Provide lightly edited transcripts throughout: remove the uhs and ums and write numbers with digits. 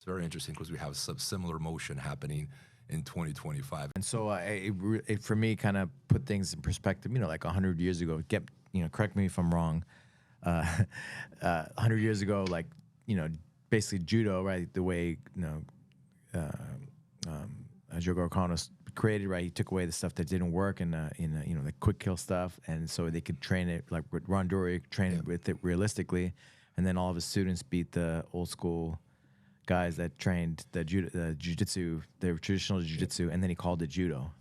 It's very interesting because we have some similar motion happening in 2025. And so it for me kind of put things in perspective. Like 100 years ago. Correct me if I'm wrong. Uh, 100 years ago, like basically judo, right? The way Jogo Kano created, right? He took away the stuff that didn't work and the quick kill stuff, and so they could train it like with Rondori, train it with it realistically, and then all of his students beat the old school guys that trained the jiu-jitsu, the traditional jiu-jitsu, and then he called it judo.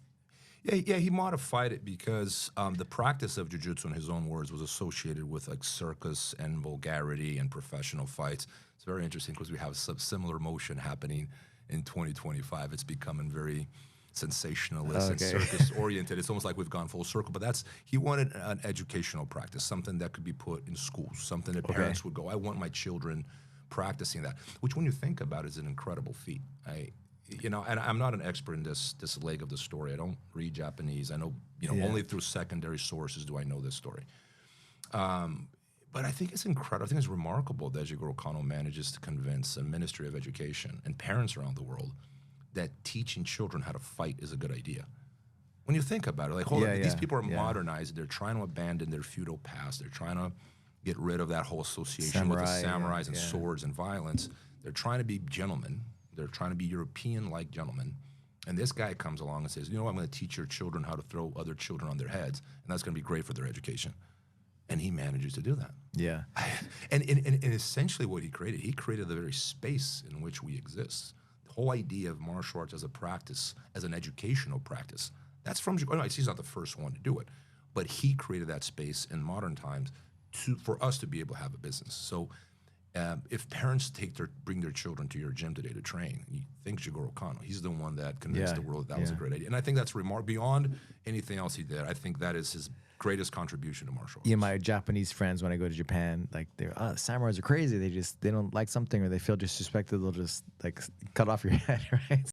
Yeah, he modified it because the practice of jiu-jitsu, in his own words, was associated with like circus and vulgarity and professional fights. It's very interesting because we have some similar motion happening in 2025. It's becoming very sensationalist and circus-oriented. It's almost like we've gone full circle. But he wanted an educational practice, something that could be put in schools, something that parents would go, I want my children practicing that, which when you think about it is an incredible feat. And I'm not an expert in this leg of the story. I don't read Japanese. I know, only through secondary sources do I know this story. But I think it's incredible. I think it's remarkable that Jigoro Kano manages to convince a Ministry of Education and parents around the world that teaching children how to fight is a good idea. When you think about it, like, hold on, these people are modernized. They're trying to abandon their feudal past. They're trying to get rid of that whole association with the samurais and swords and violence. They're trying to be gentlemen. They're trying to be European-like gentlemen. And this guy comes along and says, I'm going to teach your children how to throw other children on their heads, and that's going to be great for their education. And he manages to do that. Yeah. And essentially what he created the very space in which we exist. The whole idea of martial arts as a practice, as an educational practice, that's from, he's not the first one to do it, but he created that space in modern times for us to be able to have a business. So if parents bring their children to your gym today to train, you think Jigoro Kano, he's the one that convinced the world that was a great idea. And I think that's remarkable. Beyond anything else he did, I think that is his greatest contribution to martial arts. Yeah, my Japanese friends, when I go to Japan, like samurais are crazy. They don't like something or they feel disrespected. They'll just like cut off your head, right?